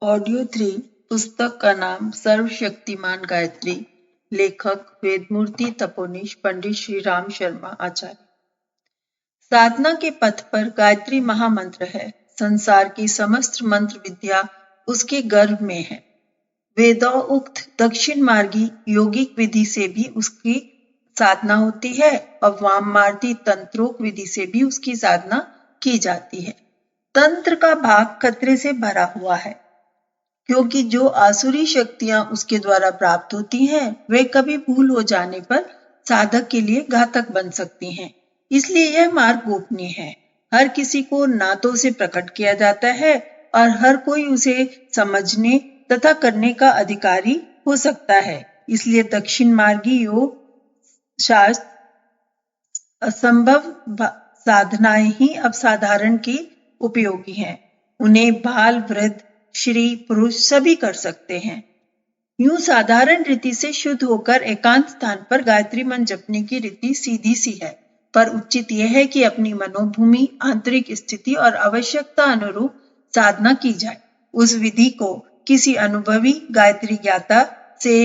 Audio 3 पुस्तक का नाम सर्वशक्तिमान गायत्री। लेखक वेदमूर्ति तपोनिश पंडित श्री राम शर्मा आचार्य। साधना के पथ पर गायत्री महामंत्र है। संसार की समस्त मंत्र विद्या उसके गर्भ में है। वेदों उक्त दक्षिण मार्गी योगिक विधि से भी उसकी साधना होती है और वाम मार्गी तंत्रोक विधि से भी उसकी साधना की जाती है। तंत्र का भाग खतरे से भरा हुआ है, क्योंकि जो आसुरी शक्तियां उसके द्वारा प्राप्त होती हैं, वे कभी भूल हो जाने पर साधक के लिए घातक बन सकती हैं। इसलिए यह मार्ग गोपनीय है। हर किसी को नातों से प्रकट किया जाता है और हर कोई उसे समझने तथा करने का अधिकारी हो सकता है। इसलिए दक्षिण मार्गी योग शास्त्र असंभव साधनाएं ही अब साधारण की उपयोगी हैं। उन्हें बाल वृद्ध श्री पुरुष सभी कर सकते हैं। यूं साधारण रीति से शुद्ध होकर एकांत स्थान पर गायत्री मंत्र जपने की रीति सीधी सी है, पर उचित यह है कि अपनी मनोभूमि, आंतरिक स्थिति और आवश्यकता अनुरूप साधना की जाए। उस विधि को किसी अनुभवी गायत्री ज्ञाता से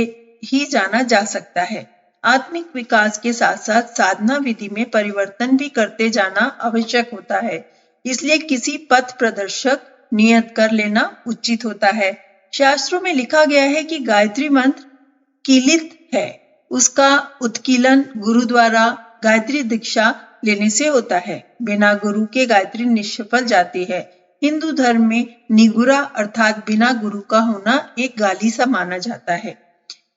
ही जाना जा सकता है। आत्मिक विकास के साथ साथ साधना विधि में परिवर्तन भी करते जाना आवश्यक होता है। इसलिए किसी पथ प्रदर्शक नियत कर लेना उचित होता है। शास्त्रों में लिखा गया है कि गायत्री मंत्र कीलित है। उसका उत्कीलन गुरु द्वारा गायत्री दीक्षा लेने से होता है। बिना गुरु के गायत्री निष्फल जाती है। हिंदू धर्म में निगुरा अर्थात बिना गुरु का होना एक गाली सा माना जाता है।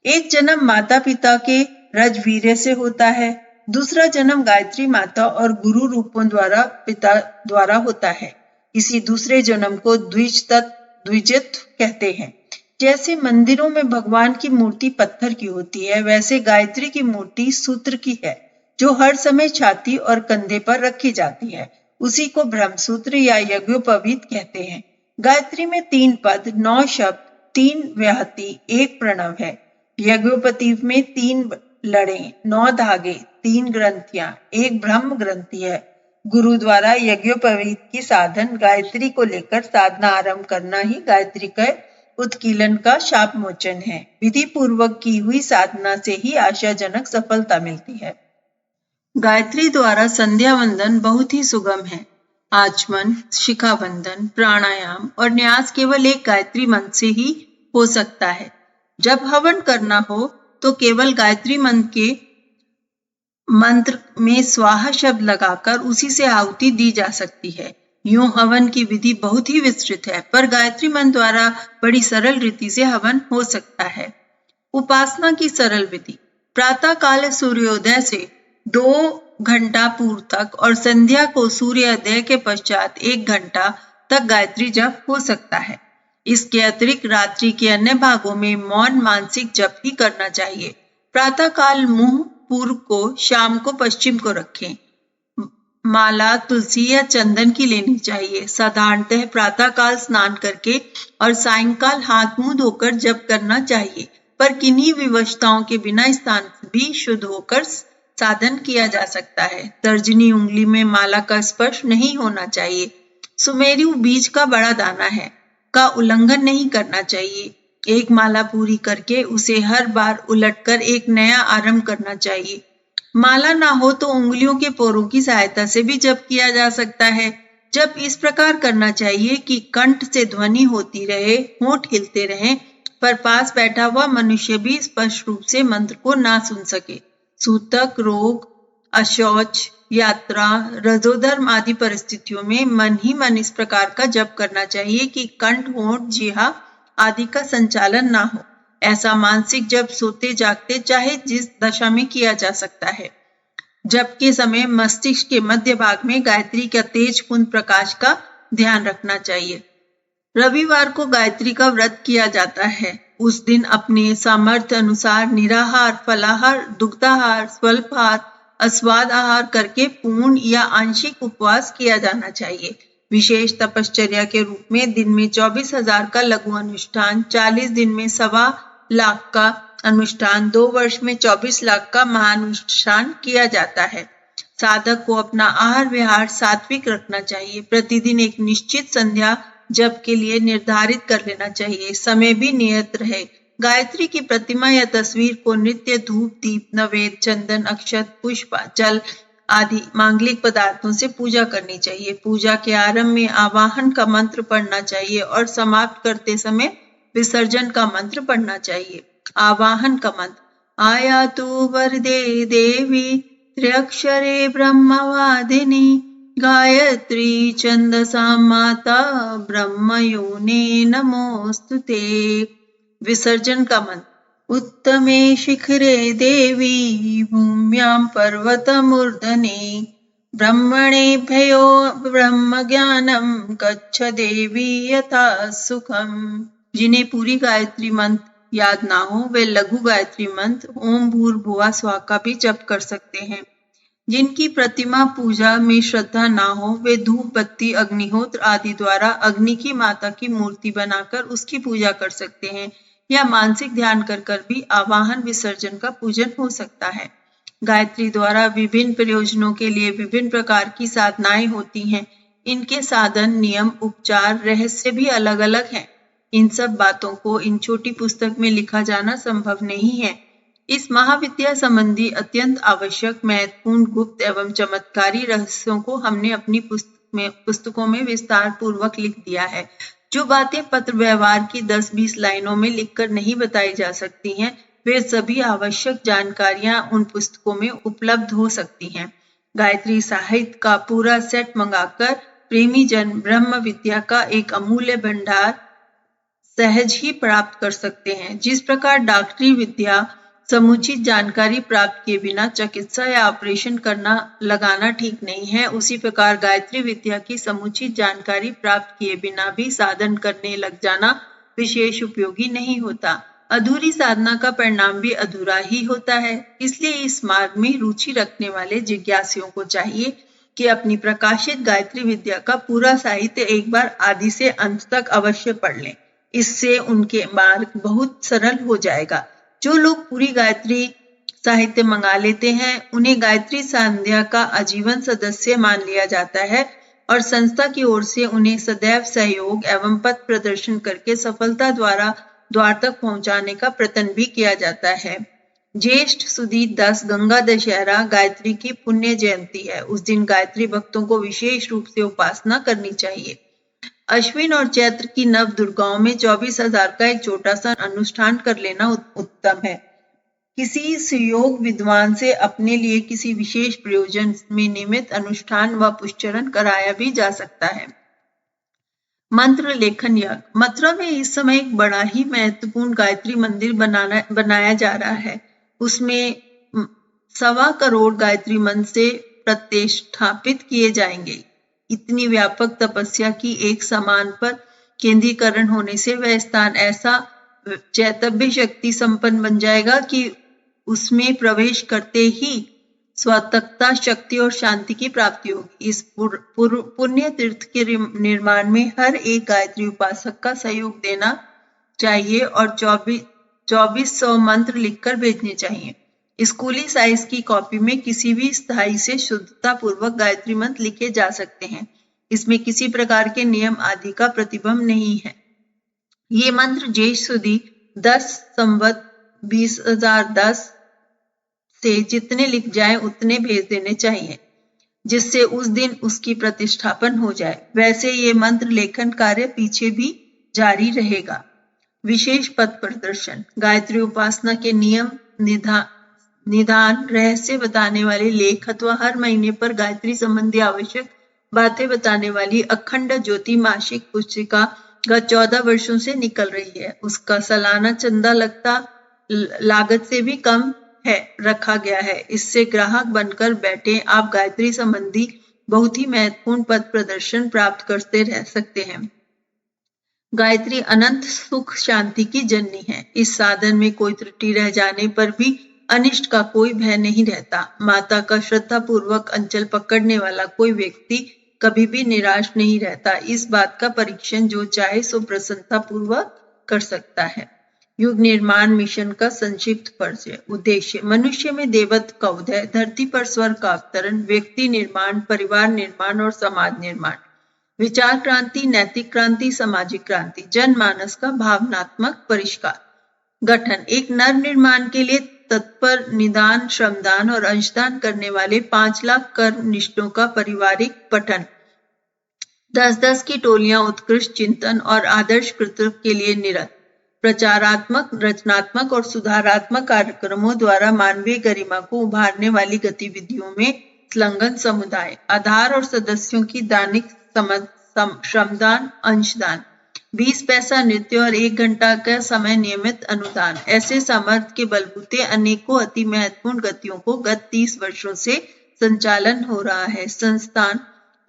एक जन्म माता पिता के रजवीर्य से होता है, दूसरा जन्म गायत्री माता और गुरु रूपों द्वारा पिता द्वारा होता है। इसी दूसरे जन्म को द्विजित कहते हैं। जैसे मंदिरों में भगवान की मूर्ति पत्थर की होती है, वैसे गायत्री की मूर्ति सूत्र की है, जो हर समय छाती और कंधे पर रखी जाती है। उसी को ब्रह्मसूत्र या यज्ञोपवीत कहते हैं। गायत्री में 3 पद, 9 शब्द, 3 व्याहति, 1 प्रणव है। यज्ञोपवीत में 3 लड़े, 9 धागे, 3 ग्रंथियां, 1 ब्रह्म ग्रंथि है। गुरु द्वारा यज्ञोपवीत की साधन गायत्री को लेकर साधना आरंभ करना ही गायत्री के उत्कीलन का शाप मोचन है। विधि पूर्वक की हुई साधना से ही आशाजनक सफलता मिलती है। गायत्री द्वारा संध्या वंदन बहुत ही सुगम है। आचमन, शिखा वंदन, प्राणायाम और न्यास केवल एक गायत्री मंत्र से ही हो सकता है। जब हवन करना हो तो केवल गायत्री मंत्र में स्वाहा शब्द लगाकर उसी से आहुति दी जा सकती है। यूं हवन की विधि बहुत ही विस्तृत है, पर गायत्री मंत्र द्वारा बड़ी सरल रीति से हवन हो सकता है। उपासना की सरल विधि: प्रातः काल सूर्योदय से 2 घंटा पूर्व तक और संध्या को सूर्योदय के पश्चात 1 घंटा तक गायत्री जप हो सकता है। इसके अतिरिक्त रात्रि के अन्य भागों में मौन मानसिक जप ही करना चाहिए। प्रातः काल मुंह पूर्व को, शाम को पश्चिम को रखें। माला तुलसी या चंदन की लेनी चाहिए। साधारणतः प्रातः काल स्नान करके और सायंकाल हाथ मुंह धोकर जप करना चाहिए, पर किन्हीं विवशताओं के बिना स्थान भी शुद्ध होकर साधन किया जा सकता है। तर्जनी उंगली में माला का स्पर्श नहीं होना चाहिए। सुमेरु बीज का बड़ा दाना है का उल्लंघन नहीं करना चाहिए। एक माला पूरी करके उसे हर बार उलटकर एक नया आरंभ करना चाहिए। माला ना हो तो उंगलियों के पोरों की सहायता से भी जप किया जा सकता है। जप इस प्रकार करना चाहिए कि कंठ से ध्वनि होती रहे, होंठ हिलते रहें, पर पास बैठा हुआ मनुष्य भी स्पष्ट रूप से मंत्र को ना सुन सके। सूतक, रोग, अशौच, यात्रा, रजोधर्म आदि परिस्थितियों में मन ही मन इस प्रकार का जप करना चाहिए कि कंठ, होंठ, जिह्वा आदि का संचालन ना हो। ऐसा मानसिक जप सोते जागते चाहे जिस दशा में किया जा सकता है। जप के समय मस्तिष्क के मध्य भाग में गायत्री का तेज पुंज प्रकाश का ध्यान रखना चाहिए। रविवार को गायत्री का व्रत किया जाता है। उस दिन अपने सामर्थ्य अनुसार निराहार, फलाहार, दुग्धाहार, स्वल्पाहार, अस्वाद आहार करके पूर्ण या आंशिक उपवास किया जाना चाहिए। विशेष तपश्चर्या के रूप में दिन में 24,000 का लघु अनुष्ठान, 40 दिन में 1.25 लाख का अनुष्ठान, 2 वर्ष में 24 लाख का महानुष्ठान किया जाता है। साधक को अपना आहार विहार सात्विक रखना चाहिए। प्रतिदिन एक निश्चित संध्या जप के लिए निर्धारित कर लेना चाहिए। समय भी नियत रहे। गायत्री की प्रतिमा या तस्वीर को नित्य धूप, दीप, नवेद, चंदन, अक्षत, पुष्प, जल आदि मांगलिक पदार्थों से पूजा करनी चाहिए। पूजा के आरंभ में आवाहन का मंत्र पढ़ना चाहिए और समाप्त करते समय विसर्जन का मंत्र पढ़ना चाहिए। आवाहन का मंत्र: आयातु वरदे देवी त्र्यक्षरे ब्रह्मवादिनी गायत्री छंदसा माता ब्रह्मयोने नमोस्तुते। विसर्जन का मंत्र: उत्तमे शिखरे देवी भूम्यां पर्वतमूर्धने ब्रह्मणेभ्यो ब्रह्मज्ञानं गच्छ देवी यथा सुखम। जिन्हें पूरी गायत्री मंत्र याद ना हो वे लघु गायत्री मंत्र ओम भूर्भुवः स्वः का भी जप कर सकते हैं। जिनकी प्रतिमा पूजा में श्रद्धा ना हो वे धूप, बत्ती, अग्निहोत्र आदि द्वारा अग्नि की माता की मूर्ति बनाकर उसकी पूजा कर सकते हैं, या मानसिक ध्यान कर भी आवाहन विसर्जन का पूजन हो सकता है। गायत्री द्वारा विभिन्न प्रयोजनों के लिए विभिन्न प्रकार की साधनाएं होती हैं। इनके साधन, नियम, उपचार, रहस्य भी अलग अलग हैं। इन सब बातों को इन छोटी पुस्तक में लिखा जाना संभव नहीं है। इस महाविद्या संबंधी अत्यंत आवश्यक, महत्वपूर्ण, गुप्त एवं चमत्कारी रहस्यों को हमने अपनी पुस्तकों में विस्तार पूर्वक लिख दिया है। जो बातें पत्र व्यवहार की 10-20 लाइनों में लिखकर नहीं बताई जा सकती हैं, वे सभी आवश्यक जानकारियां उन पुस्तकों में उपलब्ध हो सकती हैं। गायत्री साहित्य का पूरा सेट मंगाकर प्रेमी जन ब्रह्म विद्या का एक अमूल्य भंडार सहज ही प्राप्त कर सकते हैं। जिस प्रकार डॉक्टरी विद्या समुचित जानकारी प्राप्त किए बिना चिकित्सा या ऑपरेशन लगाना ठीक नहीं है, उसी प्रकार गायत्री विद्या की समुचित जानकारी प्राप्त किए बिना भी साधन करने लग जाना विशेष उपयोगी नहीं होता। अधूरी साधना का परिणाम भी अधूरा ही होता है। इसलिए इस मार्ग में रुचि रखने वाले जिज्ञासुओं को चाहिए कि अपनी प्रकाशित गायत्री विद्या का पूरा साहित्य एक बार आदि से अंत तक अवश्य पढ़ लें। इससे उनके मार्ग बहुत सरल हो जाएगा। जो लोग पूरी गायत्री साहित्य मंगा लेते हैं, उन्हें गायत्री संध्या का आजीवन सदस्य मान लिया जाता है और संस्था की ओर से उन्हें सदैव सहयोग एवं पथ प्रदर्शन करके सफलता द्वार तक पहुंचाने का प्रयत्न भी किया जाता है। ज्येष्ठ सुदी 10 गंगा दशहरा गायत्री की पुण्य जयंती है। उस दिन गायत्री भक्तों को विशेष रूप से उपासना करनी चाहिए। अश्विन और चैत्र की नव दुर्गाओं में 24,000 का एक छोटा सा अनुष्ठान कर लेना उत्तम है। किसी सुयोग विद्वान से अपने लिए किसी विशेष प्रयोजन में निमित्त अनुष्ठान व पुष्चरण कराया भी जा सकता है। मंत्र लेखन यज्ञ। मथुरा में इस समय एक बड़ा ही महत्वपूर्ण गायत्री मंदिर बनाया जा रहा है। उसमें 1.25 करोड़ गायत्री मंत्र से प्रतिष्ठापित किए जाएंगे। इतनी व्यापक तपस्या की एक समान पर केंद्रीकरण होने से वह स्थान ऐसा चैतन्य शक्ति संपन्न बन जाएगा कि उसमें प्रवेश करते ही स्वात्मकता, शक्ति और शांति की प्राप्ति होगी। इस पुण्य तीर्थ के निर्माण में हर एक गायत्री उपासक का सहयोग देना चाहिए और 2400 मंत्र लिखकर भेजने चाहिए। स्कूली साइज की कॉपी में किसी भी स्थाई से शुद्धता पूर्वक गायत्री मंत्र लिखे जा सकते हैं। इसमें किसी प्रकार के नियम आदि का प्रतिबंध नहीं है। ये मंत्र ज्येष्ठ सुदी 10 संवत 2010 से जितने लिख जाए उतने भेज देने चाहिए, जिससे उस दिन उसकी प्रतिष्ठापन हो जाए। वैसे ये मंत्र लेखन कार्य पीछे भी जारी रहेगा। विशेष पथ प्रदर्शन। गायत्री उपासना के नियम, निदान, रहस्य बताने वाले लेख अथवा हर महीने पर गायत्री संबंधी आवश्यक बातें बताने वाली अखंड ज्योति मासिक पुस्तिका गत 14 वर्षों से निकल रही है। उसका सालाना चंदा लागत से भी कम है रखा गया है। इससे ग्राहक बनकर बैठे आप गायत्री संबंधी बहुत ही महत्वपूर्ण पद प्रदर्शन प्राप्त करते रह सकते हैं। गायत्री अनंत सुख शांति की जननी है। इस साधन में कोई त्रुटि रह जाने पर भी अनिष्ट का कोई भय नहीं रहता। माता का श्रद्धा पूर्वक अंचल पकड़ने वाला कोई व्यक्ति कभी भी निराश नहीं रहता। इस बात का परीक्षण जो चाहे सो प्रसन्नता पूर्वक कर सकता है। युग निर्माण मिशन का संक्षिप्त परिचय। उद्देश्य: मनुष्य में देवत्व का उदय, धरती पर स्वर्ग का अवतरण, व्यक्ति निर्माण, परिवार निर्माण और समाज निर्माण। विचार क्रांति, नैतिक क्रांति, सामाजिक क्रांति, जनमानस का भावनात्मक परिष्कार। गठन, एक नर निर्माण के लिए तत्पर, निदान, श्रमदान और अंशदान करने वाले 5 लाख कर्मनिष्ठों का पारिवारिक पठन। 10-10 की टोलियां उत्कृष्ट चिंतन और आदर्श कर्तव्य के लिए निरत। प्रचारात्मक, रचनात्मक और सुधारात्मक कार्यक्रमों द्वारा मानवीय गरिमा को उभारने वाली गतिविधियों में संलग्न समुदाय। आधार और सदस्यों की दैनिक श्रमदान, अंशदान। 20 पैसा नृत्य और 1 घंटा का समय नियमित अनुदान। ऐसे सामर्थ्य के बलबूते अनेकों अति महत्वपूर्ण गतियों को गत 30 वर्षों से संचालन हो रहा है। संस्थान,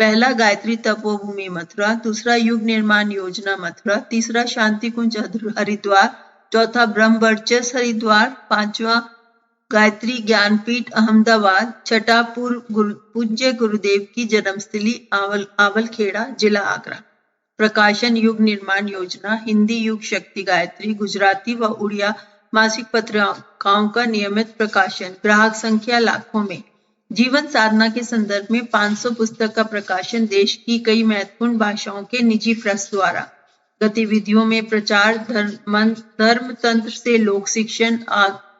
पहला गायत्री तपोभूमि मथुरा, दूसरा युग निर्माण योजना मथुरा, तीसरा शांति कुंज हरिद्वार, चौथा ब्रह्म वर्चस्व हरिद्वार, पांचवा गायत्री ज्ञानपीठ अहमदाबाद, छठा पूज्य गुरुदेव की जन्मस्थली आवलखेड़ा, जिला आगरा। प्रकाशन, युग निर्माण योजना, हिंदी युग शक्ति गायत्री, गुजराती व उड़िया मासिक पत्रिकाओं का नियमित प्रकाशन। ग्राहक संख्या लाखों में। जीवन साधना के संदर्भ में 500 पुस्तक का प्रकाशन देश की कई महत्वपूर्ण भाषाओं के निजी प्रेस द्वारा। गतिविधियों में प्रचार, धर्म तंत्र से लोक शिक्षण,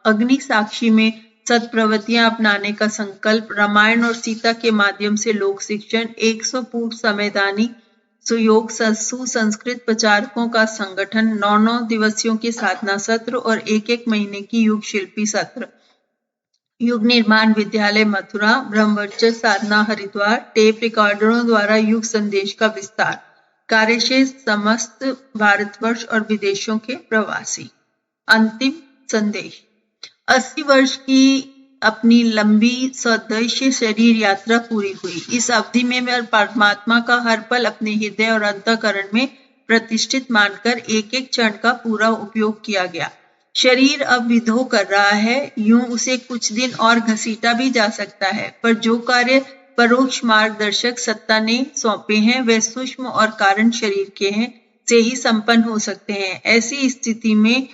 अग्नि साक्षी में सत्प्रवृत्तियां अपनाने का संकल्प, रामायण और सीता के माध्यम से लोक शिक्षण, 100 पूर्व संवैधानिक सुयोग, सुसंस्कृत प्रचारकों का संगठन, 9 दिवसीयों के साधना सत्र और 1 महीने की युग शिल्पी सत्र। युग निर्माण विद्यालय मथुरा, ब्रह्मवर्चस्व साधना हरिद्वार, टेप रिकॉर्डरों द्वारा युग संदेश का विस्तार। कार्यशेष समस्त भारतवर्ष और विदेशों के प्रवासी। अंतिम संदेश, 80 वर्ष की अपनी लंबी स्वदेशी शरीर यात्रा पूरी हुई। इस अवधि में मैं परमात्मा का हर पल अपने हृदय और अंतःकरण में प्रतिष्ठित मानकर एक एक क्षण का पूरा उपयोग किया गया। शरीर अब विधो कर रहा है, यूं उसे कुछ दिन और घसीटा भी जा सकता है, पर जो कार्य परोक्ष मार्गदर्शक सत्ता ने सौंपे हैं वे सूक्ष्म और कारण शरीर के हैं से ही संपन्न हो सकते हैं। ऐसी स्थिति में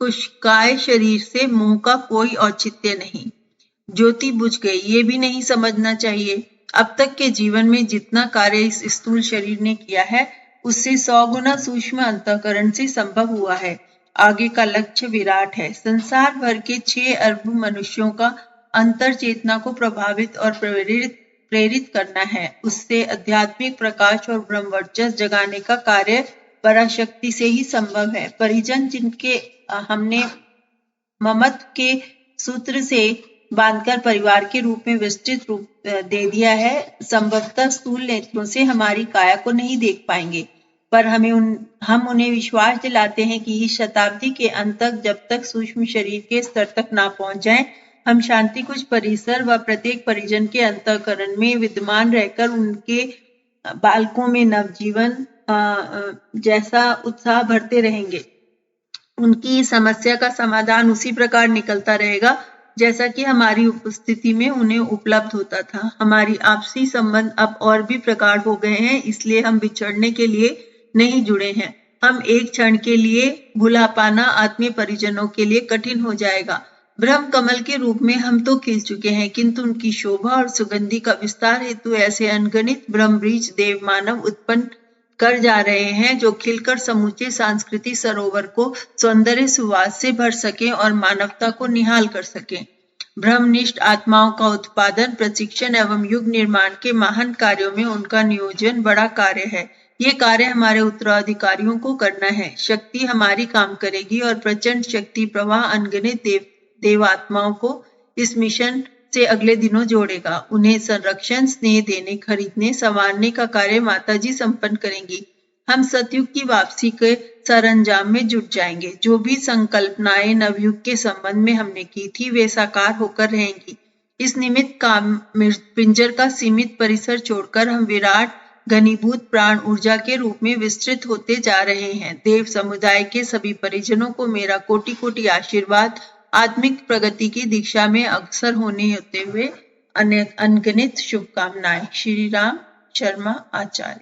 कुशकाय शरीर से मोह का कोई औचित्य नहीं। ज्योति बुझ गई, ये भी नहीं समझना चाहिए। अब तक के जीवन में जितना कार्य इस स्थूल शरीर ने किया है उससे 100 गुना सूक्ष्म अंतःकरण से संभव हुआ है। आगे का लक्ष्य विराट है। संसार भर के 6 अरब मनुष्यों का अंतर चेतना को प्रभावित और प्रेरित करना है। उससे आध्यात्मिक प्रकाश और ब्रह्मवर्चस्व जगाने का कार्य पराशक्ति से ही संभव है। परिजन जिनके हमने ममत्व के सूत्र से बांधकर परिवार के रूप में विस्तृत रूप दे दिया है, संभवतः स्थूल नेत्रों से हमारी काया को नहीं देख पाएंगे, पर हम उन्हें विश्वास दिलाते हैं कि इस शताब्दी के अंत तक जब तक सूक्ष्म शरीर के स्तर तक ना पहुंच जाएं, हम शांति कुछ परिसर व प्रत्येक परिजन के अंतःकरण में विद्यमान रहकर उनके बालकों में नवजीवन जैसा उत्साह भरते रहेंगे। उनकी समस्या का समाधान उसी प्रकार निकलता रहेगा जैसा कि हमारी उपस्थिति में उन्हें उपलब्ध होता था। हमारी आपसी संबंध अब और भी प्रगाढ़ हो गए हैं, इसलिए हम बिछड़ने के लिए नहीं जुड़े हैं। हम एक क्षण के लिए भुला पाना आत्मीय परिजनों के लिए कठिन हो जाएगा। ब्रह्म कमल के रूप में हम तो खिल चुके हैं, किंतु उनकी शोभा और सुगंधि का विस्तार हेतु ऐसे अनगणित ब्रह्म बीज देव मानव उत्पन्न कर जा रहे हैं जो खिलकर समूचे सांस्कृतिक सरोवर को सौंदर्य सुवास से भर सके और मानवता को निहाल कर सके। ब्रह्मनिष्ठ आत्माओं का उत्पादन, प्रशिक्षण एवं युग निर्माण के महान कार्यों में उनका नियोजन बड़ा कार्य है। ये कार्य हमारे उत्तराधिकारियों को करना है। शक्ति हमारी काम करेगी और प्रचंड शक्ति प्रवाह अनगिनत देवात्माओं को इस मिशन से अगले दिनों जोड़ेगा। उन्हें संरक्षण, स्नेह देने, खरीदने, संवारने का कार्य माताजी संपन्न करेंगी। हम सतयुग की वापसी के सरंजाम में जुट जाएंगे। जो भी संकल्पनाएं नवयुग के संबंध में हमने की थी वे साकार होकर रहेंगी। इस निमित्त काम पिंजर का सीमित परिसर छोड़कर हम विराट घनीभूत प्राण ऊर्जा के रूप में विस्तृत होते जा रहे हैं। देव समुदाय के सभी परिजनों को मेरा कोटि कोटि आशीर्वाद। आत्मिक प्रगति की दीक्षा में अग्रसर होने होते हुए अनगिनत शुभकामनाएं। श्री राम शर्मा आचार्य।